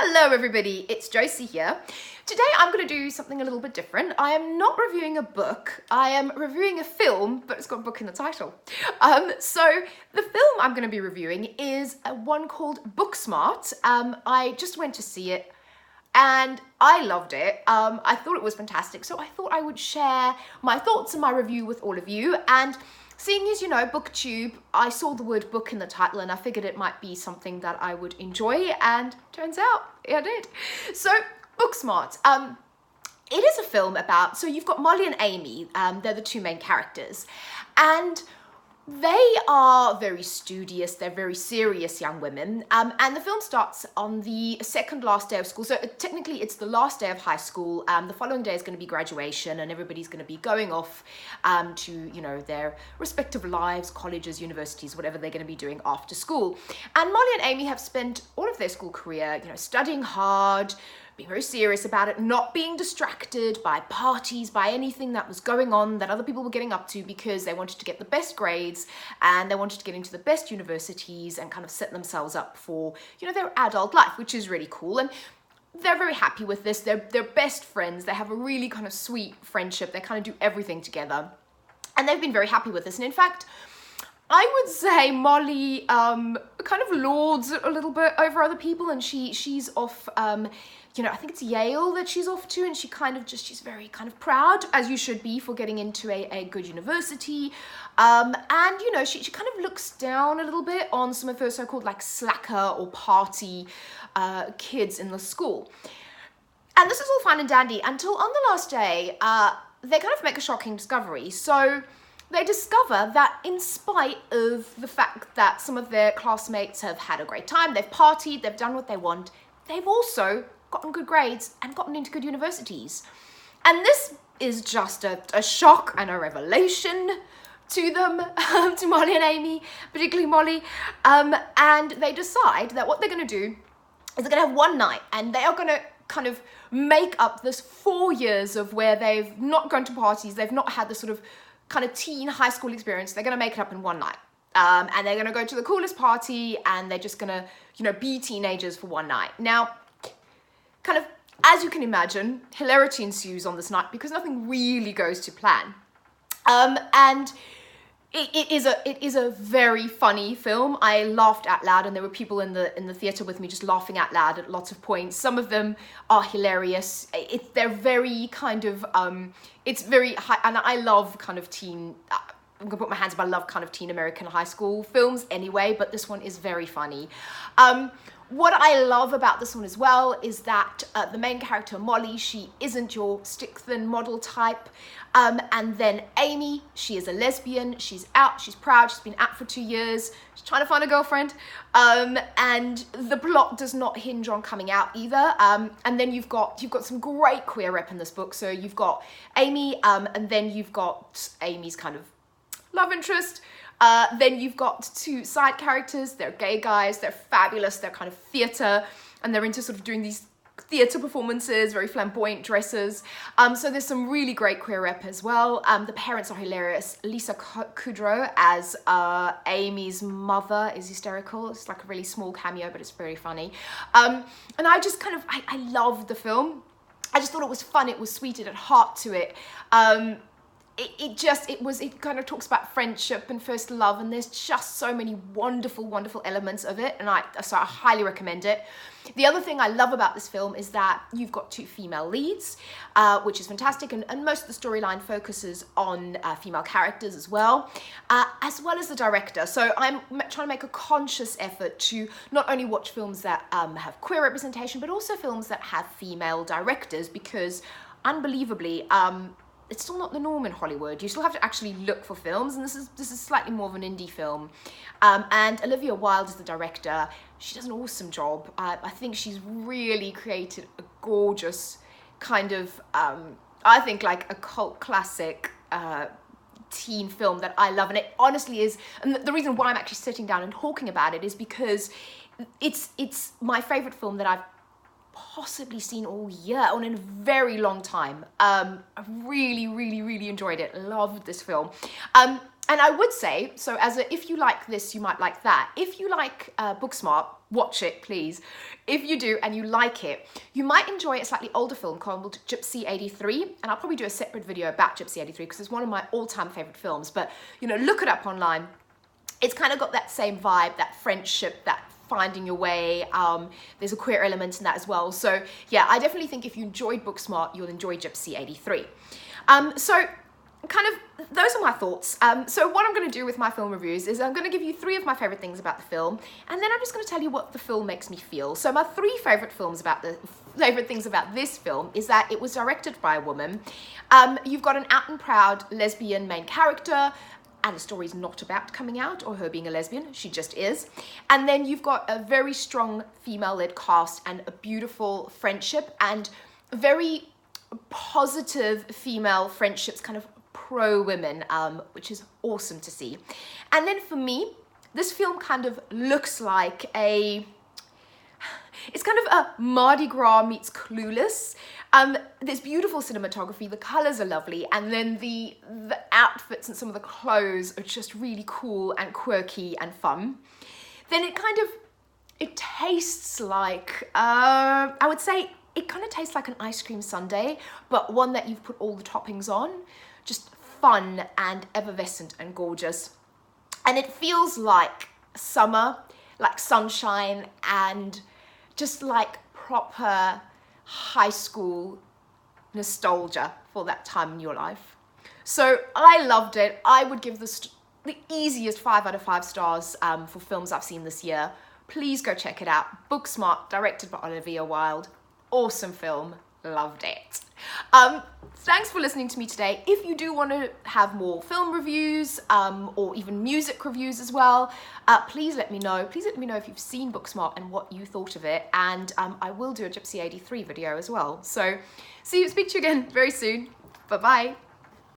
Hello everybody, it's Josie here. Today I'm going to do something a little bit different. I am not reviewing a book, I am reviewing a film, but it's got book in the title. So the film I'm going to be reviewing is one called Booksmart. I just went to see it and I loved it. I thought it was fantastic, so I thought I would share my thoughts and my review with all of you. And seeing as, you know, BookTube, I saw the word book in the title and I figured it might be something that I would enjoy, and turns out I did. So, Booksmart. It is a film about, so you've got Molly and Amy, they're the two main characters, and they are very studious, they're very serious young women, and the film starts on the second last day of school. So technically it's the last day of high school. The following day is going to be graduation and everybody's going to be going off to, you know, their respective lives, colleges, universities, whatever they're going to be doing after school. And Molly and Amy have spent all of their school career, you know, studying hard, being very serious about it, not being distracted by parties, by anything that was going on that other people were getting up to, because they wanted to get the best grades and they wanted to get into the best universities and kind of set themselves up for, you know, their adult life, which is really cool. And they're very happy with this. They're best friends. They have a really kind of sweet friendship. They kind of do everything together. And they've been very happy with this. And in fact, I would say Molly kind of lords a little bit over other people, and she's off, you know, I think it's Yale that she's off to, and she kind of just, she's very kind of proud, as you should be, for getting into a good university. And, you know, she kind of looks down a little bit on some of her so-called like slacker or party kids in the school. And this is all fine and dandy until on the last day, they kind of make a shocking discovery. So they discover that in spite of the fact that some of their classmates have had a great time, they've partied, they've done what they want, they've also gotten good grades and gotten into good universities. And this is just a shock and a revelation to them, to Molly and Amy, particularly Molly. And they decide that what they're going to do is they're going to have one night and they are going to kind of make up this 4 years of where they've not gone to parties, they've not had this sort of kind of teen high school experience. They're going to make it up in one night. And they're going to go to the coolest party and they're just going to, you know, be teenagers for one night. Now, kind of, as you can imagine, hilarity ensues on this night because nothing really goes to plan. And it is a very funny film. I laughed out loud, and there were people in the theater with me just laughing out loud at lots of points. Some of them are hilarious. They're very kind of it's very high, and I love kind of teen. I'm gonna put my hands up. I love kind of teen American high school films anyway, but this one is very funny. What I love about this one as well is that the main character, Molly, she isn't your stick-thin model type. And then Amy, she is a lesbian. She's out, she's proud, she's been out for 2 years. She's trying to find a girlfriend. And the plot does not hinge on coming out either. And then you've got some great queer rep in this book. So you've got Amy, and then you've got Amy's kind of love interest. Then you've got two side characters. They're gay guys, they're fabulous, they're kind of theatre, and they're into sort of doing these theatre performances, very flamboyant dresses. So there's some really great queer rep as well. The parents are hilarious. Lisa Kudrow as Amy's mother is hysterical. It's like a really small cameo, but it's very funny. And I just kind of, I loved the film. I just thought it was fun, it was sweet, it had heart to it. It kind of talks about friendship and first love, and there's just so many wonderful, wonderful elements of it, and so I highly recommend it. The other thing I love about this film is that you've got two female leads, which is fantastic, and most of the storyline focuses on female characters as well as the director. So I'm trying to make a conscious effort to not only watch films that have queer representation, but also films that have female directors, because unbelievably, it's still not the norm in Hollywood. You still have to actually look for films, and this is slightly more of an indie film. And Olivia Wilde is the director. She does an awesome job. I think she's really created a gorgeous kind of, I think like a cult classic teen film that I love. And it honestly is, and the reason why I'm actually sitting down and talking about it is because it's my favorite film that I've possibly seen all year, or in a very long time. I really, really, really enjoyed it. Loved this film. And And I would say, so if you like this, you might like that. If you like Booksmart, watch it, please. If you do and you like it, you might enjoy a slightly older film called Gypsy 83. And I'll probably do a separate video about Gypsy 83 because it's one of my all-time favorite films. But, you know, look it up online. It's kind of got that same vibe, that friendship, that finding your way. There's a queer element in that as well. So yeah, I definitely think if you enjoyed Booksmart, you'll enjoy Gypsy 83. So kind of, those are my thoughts. So what I'm going to do with my film reviews is I'm going to give you 3 of my favorite things about the film, and then I'm just going to tell you what the film makes me feel. So my 3 favorite things about this film is that it was directed by a woman. You've got an out and proud lesbian main character, and the story's not about coming out or her being a lesbian, she just is. And then you've got a very strong female-led cast and a beautiful friendship and very positive female friendships, kind of pro-women, which is awesome to see. And then for me, this film kind of looks like it's kind of a Mardi Gras meets Clueless. There's beautiful cinematography, the colors are lovely, and then the outfits and some of the clothes are just really cool and quirky and fun. Then it tastes like, I would say it kind of tastes like an ice cream sundae, but one that you've put all the toppings on. Just fun and effervescent and gorgeous. And it feels like summer, like sunshine, and just like proper high school nostalgia for that time in your life. So I loved it. I would give this the easiest 5 out of 5 stars for films I've seen this year. Please go check it out. Booksmart, directed by Olivia Wilde. Awesome film. Loved it. Thanks for listening to me today. If you do want to have more film reviews or even music reviews as well, please let me know. Please let me know if you've seen Booksmart and what you thought of it. And I will do a Gypsy 83 video as well. So speak to you again very soon. Bye-bye.